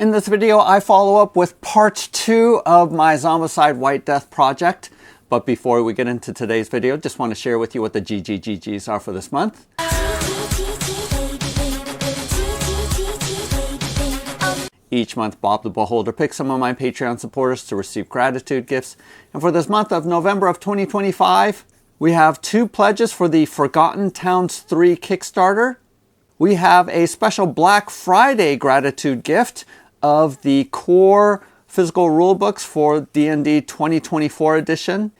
In this video, I follow up with part 2 of my Zombicide White Death project. But before we get into today's video, just want to share with you what the GGGGs are for this month. Each month, Bob the Beholder picks some of my Patreon supporters to receive gratitude gifts. And for this month of November of 2025, we have 2 pledges for the Forgotten Towns 3 Kickstarter. We have a special Black Friday gratitude gift of the core physical rulebooks for D&D 2024 edition.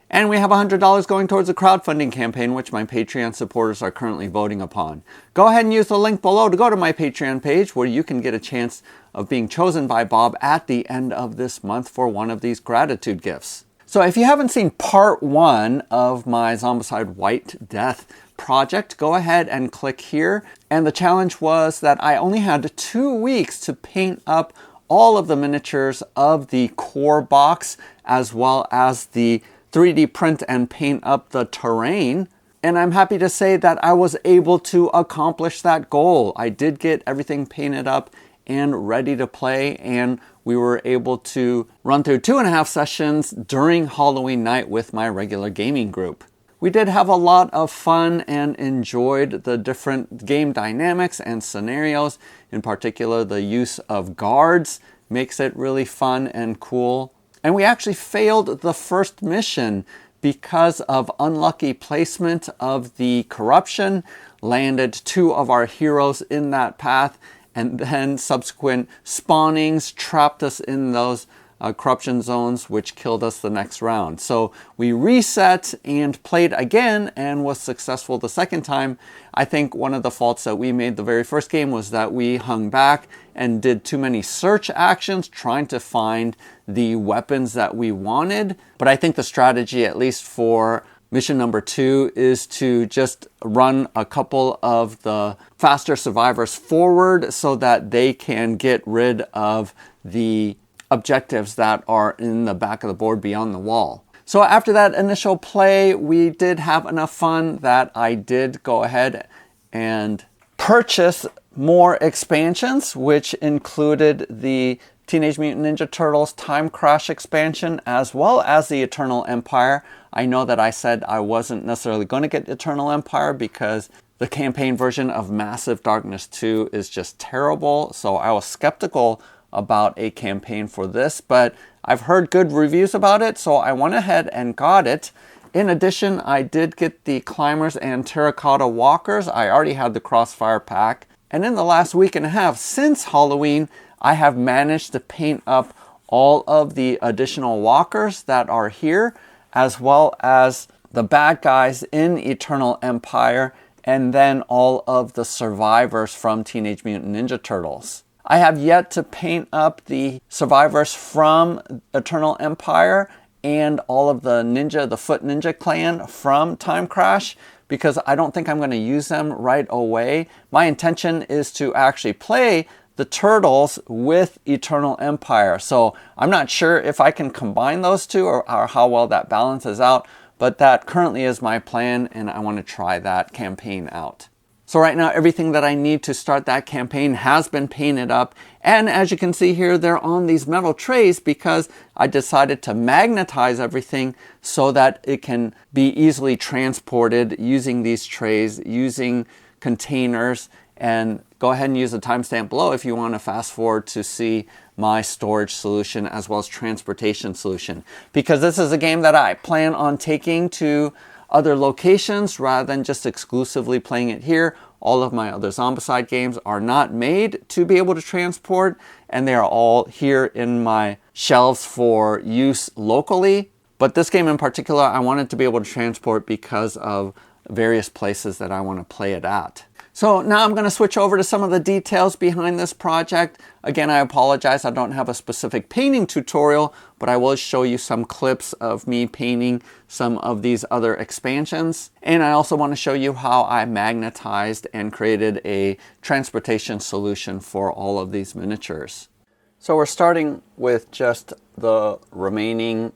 And we have $100 going towards a crowdfunding campaign, which my Patreon supporters are currently voting upon. Go ahead and use the link below to go to my Patreon page, where you can get a chance of being chosen by Bob at the end of this month for one of these gratitude gifts. So if you haven't seen part 1 of my Zombicide White Death project, go ahead and click here. And the challenge was that I only had 2 weeks to paint up all of the miniatures of the core box, as well as the 3D print and paint up the terrain. And I'm happy to say that I was able to accomplish that goal. I did get everything painted up and ready to play, and we were able to run through 2.5 sessions during Halloween night with my regular gaming group. We did have a lot of fun and enjoyed the different game dynamics and scenarios. In particular, the use of guards makes it really fun and cool. And we actually failed the first mission because of unlucky placement of the corruption, landed 2 of our heroes in that path, and then subsequent spawnings trapped us in those corruption zones, which killed us the next round. So we reset and played again and was successful the second time. I think one of the faults that we made the very first game was that we hung back and did too many search actions trying to find the weapons that we wanted. But I think the strategy, at least for mission number 2, is to just run a couple of the faster survivors forward so that they can get rid of the objectives that are in the back of the board beyond the wall. So after that initial play, we did have enough fun that I did go ahead and purchase more expansions, which included the Teenage Mutant Ninja Turtles Time Crash expansion, as well as the Eternal Empire. I know that I said I wasn't necessarily going to get Eternal Empire because the campaign version of Massive Darkness 2 is just terrible, so I was skeptical about a campaign for this, but I've heard good reviews about it, so I went ahead and got it. In addition, I did get the Climbers and Terracotta Walkers. I already had the Crossfire pack. And in the last week and a half since Halloween, I have managed to paint up all of the additional walkers that are here, as well as the bad guys in Eternal Empire, and then all of the survivors from Teenage Mutant Ninja Turtles. I have yet to paint up the survivors from Eternal Empire and all of the Foot Ninja clan from Time Crash, because I don't think I'm going to use them right away. My intention is to actually play the Turtles with Eternal Empire. So I'm not sure if I can combine those two or how well that balances out, but that currently is my plan, and I want to try that campaign out. So right now, everything that I need to start that campaign has been painted up. And as you can see here, they're on these metal trays because I decided to magnetize everything so that it can be easily transported using these trays, using containers. And go ahead and use the timestamp below if you want to fast forward to see my storage solution as well as transportation solution. Because this is a game that I plan on taking to other locations rather than just exclusively playing it here. All of my other Zombicide games are not made to be able to transport, and they are all here in my shelves for use locally. But this game in particular, I wanted to be able to transport because of various places that I want to play it at. So now I'm going to switch over to some of the details behind this project. Again, I apologize, I don't have a specific painting tutorial, but I will show you some clips of me painting some of these other expansions. And I also want to show you how I magnetized and created a transportation solution for all of these miniatures. So we're starting with just the remaining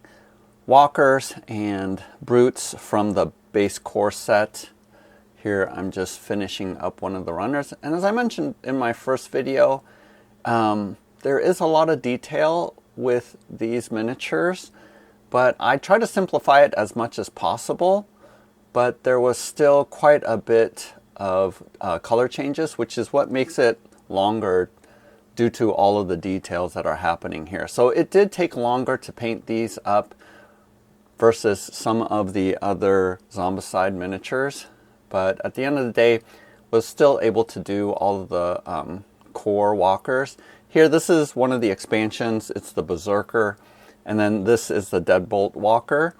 walkers and brutes from the base core set. Here I'm just finishing up one of the runners. And as I mentioned in my first video, there is a lot of detail with these miniatures, but I try to simplify it as much as possible. But there was still quite a bit of color changes, which is what makes it longer due to all of the details that are happening here. So it did take longer to paint these up versus some of the other Zombicide miniatures. But at the end of the day, was still able to do all of the core walkers. Here, this is one of the expansions. It's the Berserker. And then this is the Deadbolt Walker.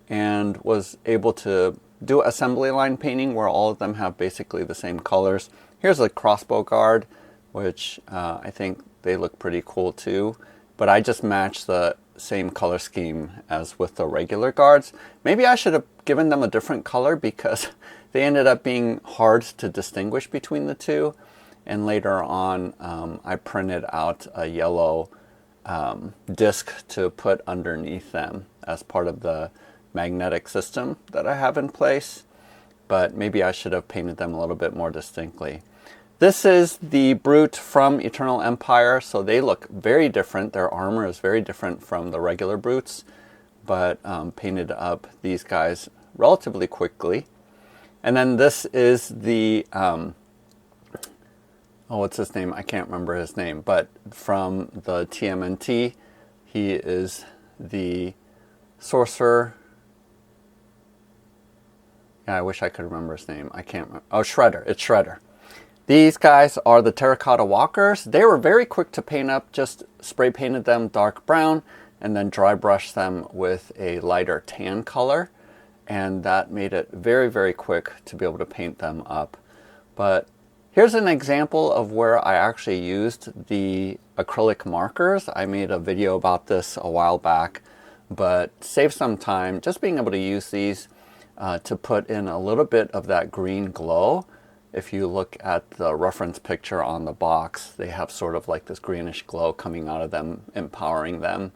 And was able to do assembly line painting where all of them have basically the same colors. Here's a crossbow guard, which I think they look pretty cool too. But I just matched the same color scheme as with the regular guards. Maybe I should have given them a different color because they ended up being hard to distinguish between the two. And later on, I printed out a yellow disc to put underneath them as part of the magnetic system that I have in place. But maybe I should have painted them a little bit more distinctly. This is the Brute from Eternal Empire, so they look very different. Their armor is very different from the regular Brutes, but painted up these guys relatively quickly. And then this is the, what's his name? I can't remember his name, but from the TMNT, he is the Sorcerer. Yeah, I wish I could remember his name. I can't remember. Oh, Shredder. It's Shredder. These guys are the Terracotta Walkers. They were very quick to paint up. Just spray painted them dark brown and then dry brushed them with a lighter tan color. And that made it very, very quick to be able to paint them up. But here's an example of where I actually used the acrylic markers. I made a video about this a while back, but save some time just being able to use these to put in a little bit of that green glow. If you look at the reference picture on the box, they have sort of like this greenish glow coming out of them, empowering them.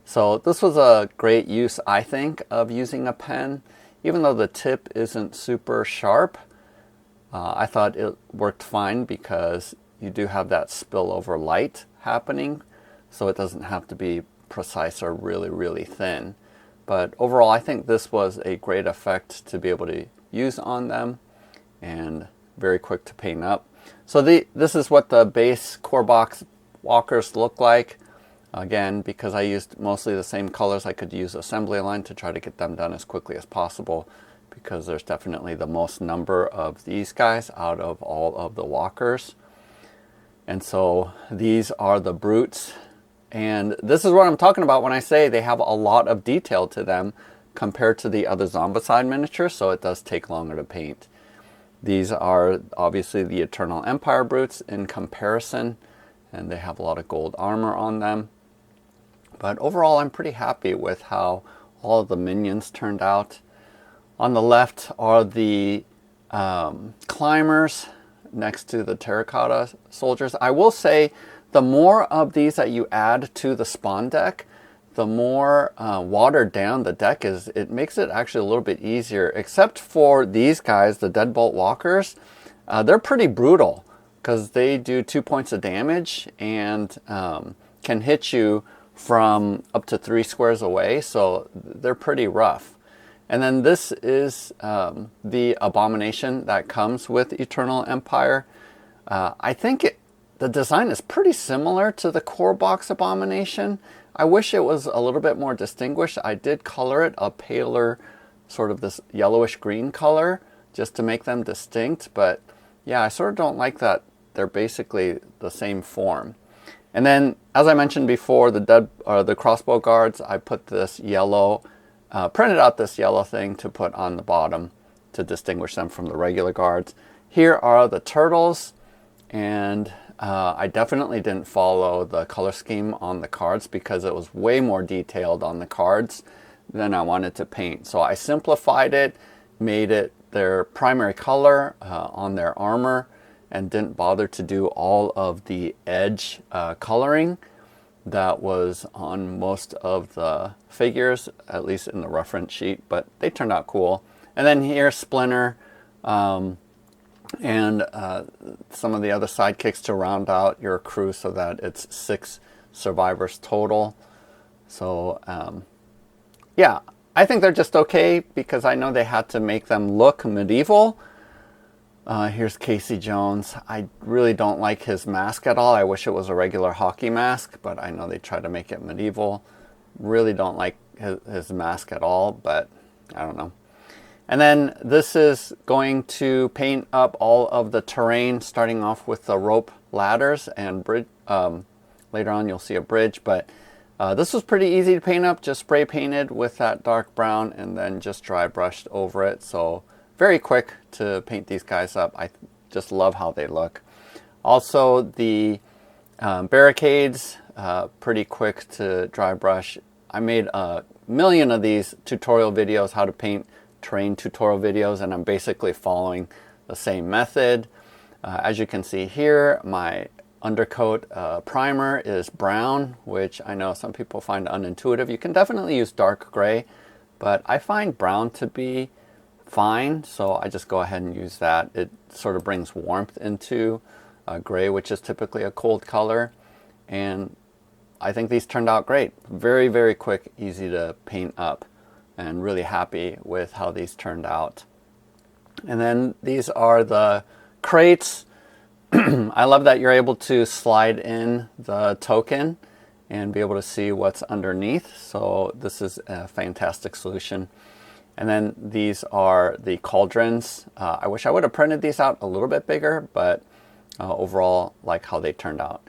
So this was a great use, I think, of using a pen. Even though the tip isn't super sharp, I thought it worked fine because you do have that spillover light happening, so it doesn't have to be precise or really, really thin. But overall, I think this was a great effect to be able to use on them and very quick to paint up. So this is what the base core box walkers look like. Again, because I used mostly the same colors, I could use assembly line to try to get them done as quickly as possible, because there's definitely the most number of these guys out of all of the walkers. And so these are the Brutes. And this is what I'm talking about when I say they have a lot of detail to them compared to the other Zombicide miniatures, so it does take longer to paint. These are obviously the Eternal Empire Brutes in comparison, and they have a lot of gold armor on them. But overall, I'm pretty happy with how all of the minions turned out. On the left are the climbers next to the terracotta soldiers. I will say the more of these that you add to the spawn deck, the more watered down the deck is. It makes it actually a little bit easier, except for these guys, the Deadbolt Walkers. They're pretty brutal because they do 2 points of damage and can hit you from up to 3 squares away, so they're pretty rough. And then this is the Abomination that comes with Eternal Empire. I think the design is pretty similar to the core box Abomination. I wish it was a little bit more distinguished. I did color it a paler, sort of this yellowish green color, just to make them distinct. But yeah, I sort of don't like that they're basically the same form. And then, as I mentioned before, the crossbow guards, I put this yellow, printed out this yellow thing to put on the bottom to distinguish them from the regular guards. Here are the turtles, and I definitely didn't follow the color scheme on the cards because it was way more detailed on the cards than I wanted to paint. So I simplified it, made it their primary color on their armor, and didn't bother to do all of the edge coloring that was on most of the figures, at least in the reference sheet, but they turned out cool. And then here's Splinter. and some of the other sidekicks to round out your crew so that it's 6 survivors total. So yeah, I think they're just okay because I know they had to make them look medieval. Here's Casey Jones. I really don't like his mask at all. I wish it was a regular hockey mask, but I know they tried to make it medieval. Really don't like his mask at all, but I don't know. And then this is going to paint up all of the terrain, starting off with the rope ladders and bridge. Later on you'll see a bridge, but this was pretty easy to paint up, just spray painted with that dark brown and then just dry brushed over it. So very quick to paint these guys up. I just love how they look. Also the barricades, pretty quick to dry brush. I made a million of these tutorial videos, how to paint terrain tutorial videos, and I'm basically following the same method. As you can see here, my undercoat primer is brown, which I know some people find unintuitive. You can definitely use dark gray, but I find brown to be fine, so I just go ahead and use that. It sort of brings warmth into gray, which is typically a cold color, and I think these turned out great. Very, very quick, easy to paint up, and really happy with how these turned out. And then these are the crates. I love that you're able to slide in the token and be able to see what's underneath. So this is a fantastic solution. And then these are the cauldrons. I wish I would have printed these out a little bit bigger, but overall, like how they turned out.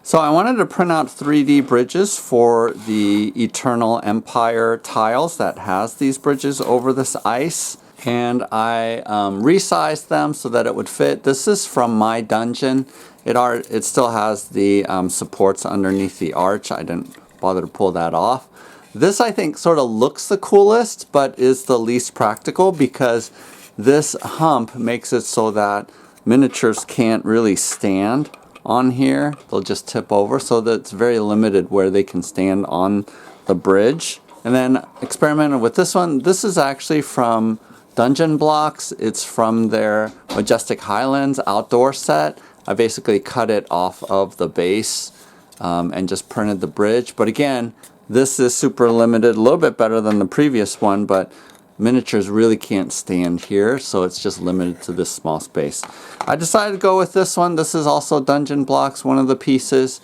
So I wanted to print out 3D bridges for the Eternal Empire tiles that has these bridges over this ice. And I resized them so that it would fit. This is from my dungeon. It still has the supports underneath the arch. I didn't bother to pull that off. This I think sort of looks the coolest, but is the least practical because this hump makes it so that miniatures can't really stand on here. They'll just tip over, so that it's very limited where they can stand on the bridge. And then experimented with this one. This is actually from Dungeon Blocks. It's from their Majestic Highlands outdoor set. I basically cut it off of the base and just printed the bridge. But again, this is super limited, a little bit better than the previous one, but miniatures really can't stand here, so it's just limited to this small space. I decided to go with this one. This is also Dungeon Blocks, one of the pieces,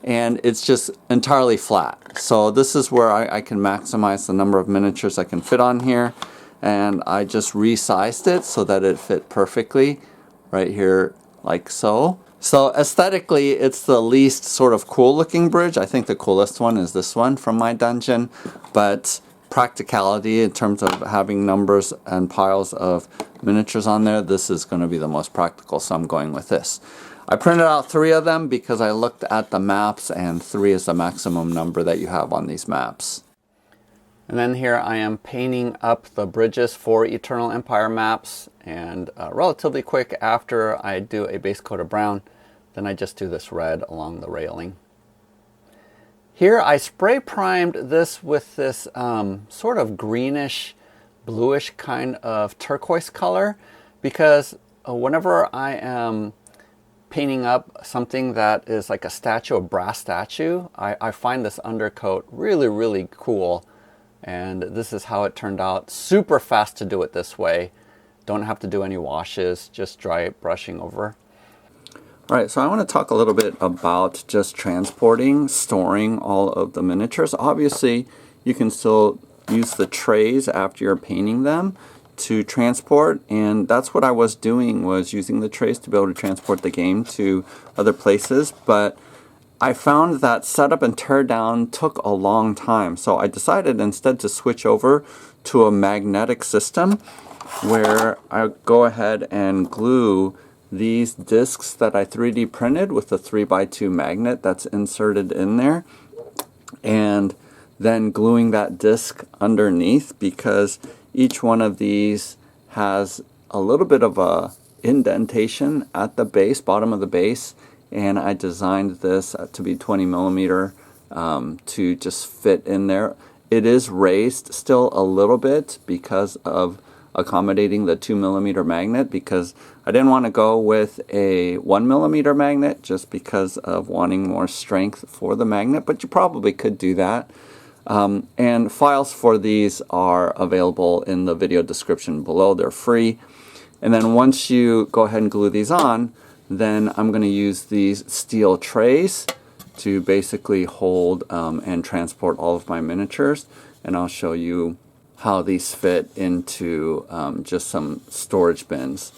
and it's just entirely flat. So this is where I can maximize the number of miniatures I can fit on here, and I just resized it so that it fit perfectly right here like so. So aesthetically, it's the least sort of cool looking bridge. I think the coolest one is this one from my dungeon, but practicality in terms of having numbers and piles of miniatures on there, this is going to be the most practical, so I'm going with this. I printed out 3 of them because I looked at the maps, and 3 is the maximum number that you have on these maps. And then here I am painting up the bridges for Eternal Empire maps, and relatively quick after I do a base coat of brown, then I just do this red along the railing. Here I spray primed this with this sort of greenish, bluish kind of turquoise color, because whenever I am painting up something that is like a statue, a brass statue, I find this undercoat really, really cool. And this is how it turned out. Super fast to do it this way. Don't have to do any washes, just dry brushing over. All right, so I want to talk a little bit about just transporting, storing all of the miniatures. Obviously, you can still use the trays after you're painting them to transport, and that's what I was doing, was using the trays to be able to transport the game to other places. But I found that setup and tear down took a long time, so I decided instead to switch over to a magnetic system where I go ahead and glue these discs that I 3D printed with a 3x2 magnet that's inserted in there, and then gluing that disc underneath, because each one of these has a little bit of a indentation at the base, bottom of the base, and I designed this to be 20 millimeter to just fit in there. It is raised still a little bit because of accommodating the 2mm magnet, because I didn't want to go with a 1mm magnet just because of wanting more strength for the magnet, but you probably could do that. And files for these are available in the video description below. They're free. And then once you go ahead and glue these on, then I'm going to use these steel trays to basically hold and transport all of my miniatures. And I'll show you how these fit into just some storage bins.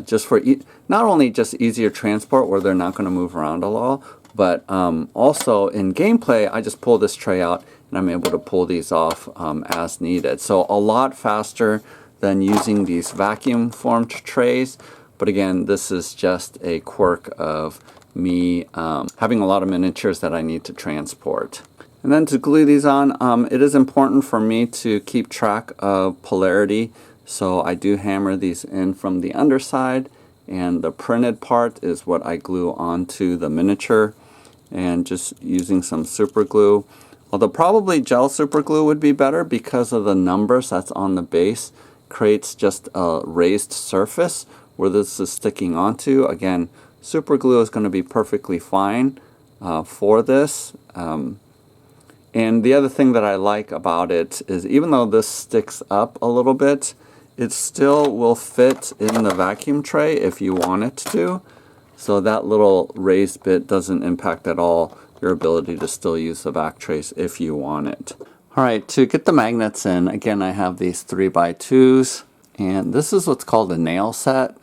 Just for not only just easier transport where they're not going to move around a lot, but also in gameplay, I just pull this tray out and I'm able to pull these off as needed. So a lot faster than using these vacuum formed trays. But again, this is just a quirk of me having a lot of miniatures that I need to transport. And then to glue these on, it is important for me to keep track of polarity. So I do hammer these in from the underside, and the printed part is what I glue onto the miniature, and just using some super glue. Although probably gel super glue would be better because of the numbers that's on the base. Creates just a raised surface where this is sticking onto. Again, super glue is going to be perfectly fine for this. And the other thing that I like about it is even though this sticks up a little bit, it still will fit in the vacuum tray if you want it to. So that little raised bit doesn't impact at all your ability to still use the vac trays if you want it. Alright, to get the magnets in, again I have these 3x2s, and this is what's called a nail set.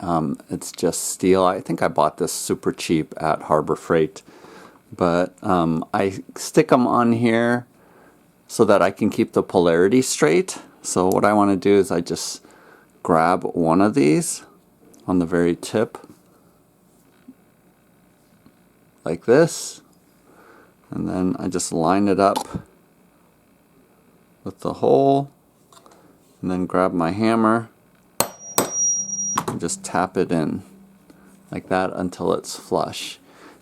It's just steel. I think I bought this super cheap at Harbor Freight. But I stick them on here so that I can keep the polarity straight. So what I want to do is I just grab one of these on the very tip, like this, and then I just line it up with the hole, and then grab my hammer and just tap it in like that until it's flush.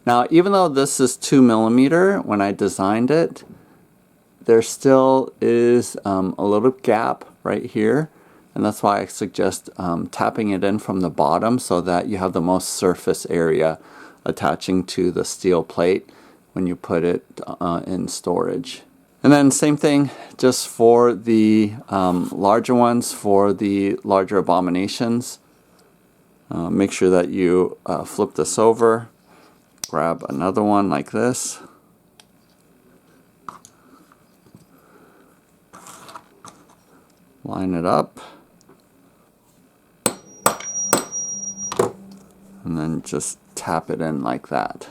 Now, even though this is 2mm when I designed it, there still is a little gap right here, and that's why I suggest tapping it in from the bottom so that you have the most surface area attaching to the steel plate when you put it in storage. And then same thing just for the larger ones, for the larger abominations. Make sure that you flip this over, grab another one like this, line it up, and then just tap it in like that.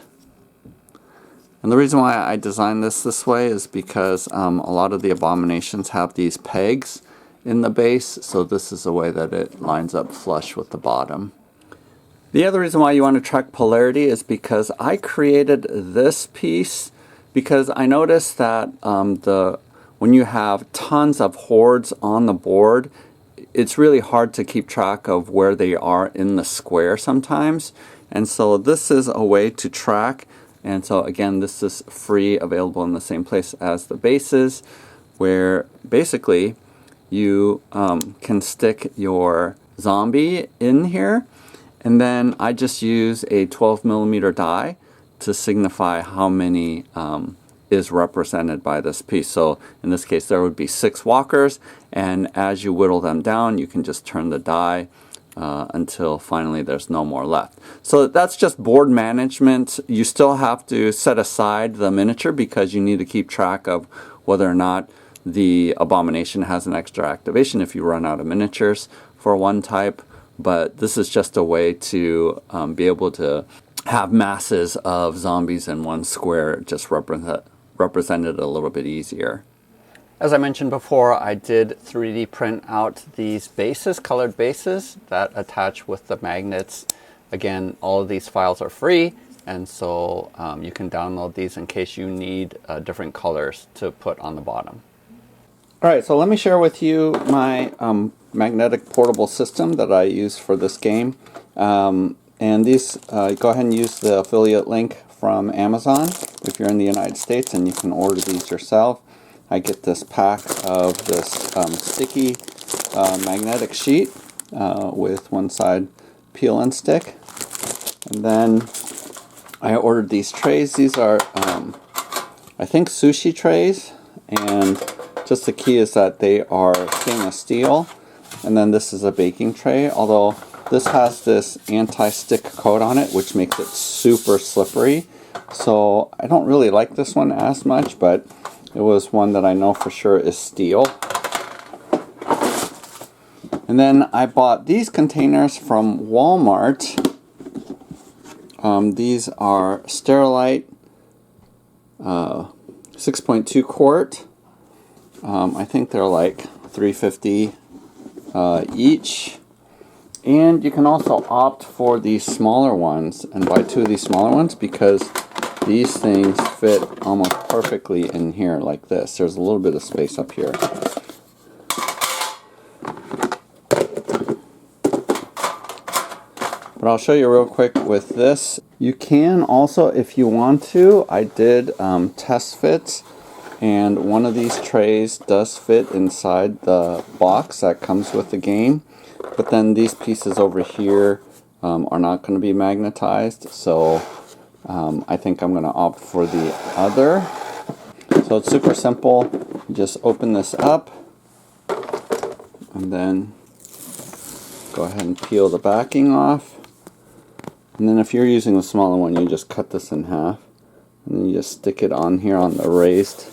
And the reason why I designed this way is because a lot of the abominations have these pegs in the base, so this is a way that it lines up flush with the bottom. The other reason why you want to track polarity is because I created this piece because I noticed that when you have tons of hordes on the board, it's really hard to keep track of where they are in the square sometimes. And so this is a way to track. And so again, this is free, available in the same place as the bases, where basically you can stick your zombie in here, and then I just use a 12mm die to signify how many is represented by this piece. So in this case there would be 6 walkers, and as you whittle them down you can just turn the die until finally there's no more left. So that's just board management. You still have to set aside the miniature because you need to keep track of whether or not the abomination has an extra activation if you run out of miniatures for one type. But this is just a way to be able to have masses of zombies in one square just represented a little bit easier. As I mentioned before, I did 3D print out these bases, colored bases that attach with the magnets. Again, all of these files are free, and so you can download these in case you need different colors to put on the bottom. Alright, so let me share with you my magnetic portable system that I use for this game. And these, go ahead and use the affiliate link from Amazon if you're in the United States, and you can order these yourself. I get this pack of this sticky magnetic sheet with one side peel and stick. And then I ordered these trays. These are, I think, sushi trays. And just the key is that they are stainless steel. And then this is a baking tray, although this has this anti-stick coat on it, which makes it super slippery. So I don't really like this one as much, but it was one that I know for sure is steel. And then I bought these containers from Walmart. These are Sterilite 6.2 quart. I think they're like $3.50 each. And you can also opt for these smaller ones and buy 2 of these smaller ones because these things fit almost perfectly in here like this. There's a little bit of space up here. But I'll show you real quick with this. You can also, if you want to, I did test fits, and one of these trays does fit inside the box that comes with the game. But then these pieces over here are not going to be magnetized, so I think I'm going to opt for the other. So it's super simple. You just open this up, and then go ahead and peel the backing off. And then if you're using the smaller one, you just cut this in half. And then you just stick it on here on the raised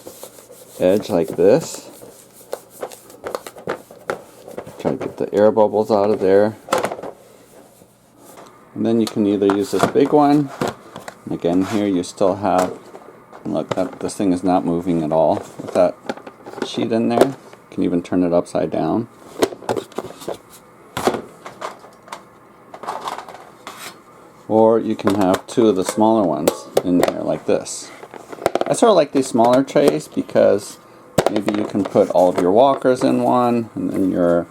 edge like this. Try to get the air bubbles out of there. And then you can either use this big one. And again, here you still have, look, this thing is not moving at all with that sheet in there. You can even turn it upside down. Or you can have 2 of the smaller ones in there like this. I sort of like these smaller trays because maybe you can put all of your walkers in one and then your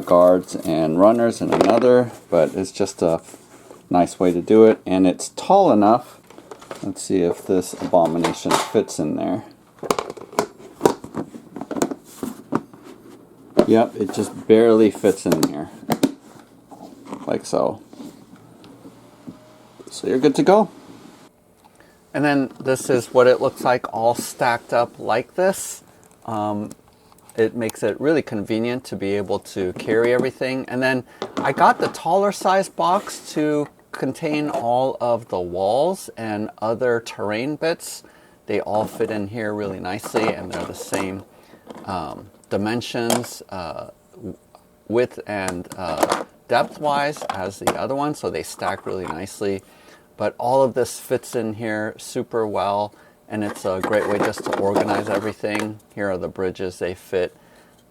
guards and runners in another, but it's just a nice way to do it, and it's tall enough. Let's see if this abomination fits in there. Yep, it just barely fits in here, like so. So you're good to go. And then this is what it looks like all stacked up like this. It makes it really convenient to be able to carry everything. And then I got the taller size box to contain all of the walls and other terrain bits. They all fit in here really nicely, and they're the same dimensions, width and depth wise as the other one, so they stack really nicely. But all of this fits in here super well, and it's a great way just to organize everything. Here are the bridges they fit,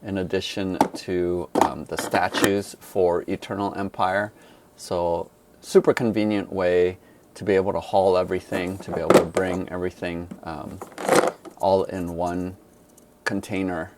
in addition to the statues for Eternal Empire. So super convenient way to be able to haul everything, to be able to bring everything all in one container.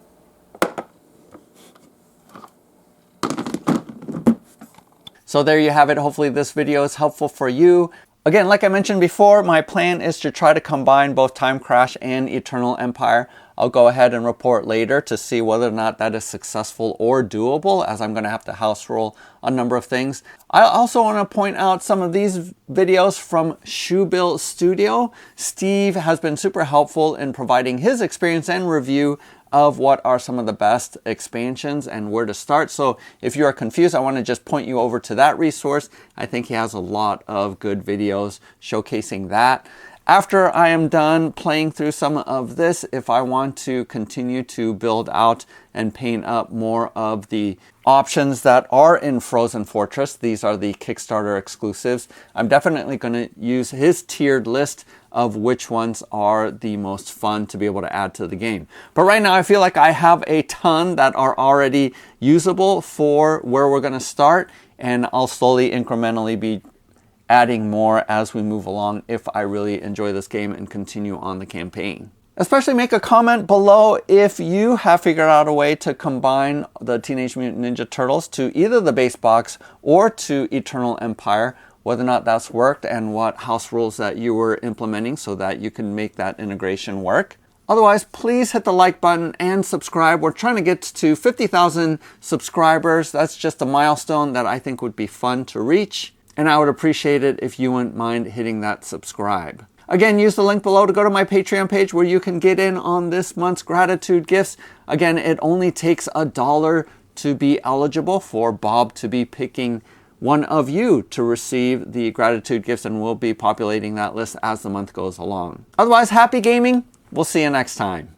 So there you have it. Hopefully this video is helpful for you. Again, like I mentioned before, my plan is to try to combine both Time Crash and Eternal Empire. I'll go ahead and report later to see whether or not that is successful or doable, as I'm going to have to house roll a number of things. I also want to point out some of these videos from Shoebill Studio. Steve has been super helpful in providing his experience and review of what are some of the best expansions and where to start. So if you are confused, I want to just point you over to that resource. I think he has a lot of good videos showcasing that. After I am done playing through some of this, if I want to continue to build out and paint up more of the options that are in Frozen Fortress, these are the Kickstarter exclusives, I'm definitely going to use his tiered list of which ones are the most fun to be able to add to the game. But right now I feel like I have a ton that are already usable for where we're going to start, and I'll slowly incrementally be adding more as we move along if I really enjoy this game and continue on the campaign. Especially make a comment below if you have figured out a way to combine the Teenage Mutant Ninja Turtles to either the base box or to Eternal Empire, whether or not that's worked and what house rules that you were implementing so that you can make that integration work. Otherwise, please hit the like button and subscribe. We're trying to get to 50,000 subscribers. That's just a milestone that I think would be fun to reach. And I would appreciate it if you wouldn't mind hitting that subscribe. Again, use the link below to go to my Patreon page where you can get in on this month's gratitude gifts. Again, it only takes $1 to be eligible for Bob to be picking one of you to receive the gratitude gifts, and we'll be populating that list as the month goes along. Otherwise, happy gaming. We'll see you next time.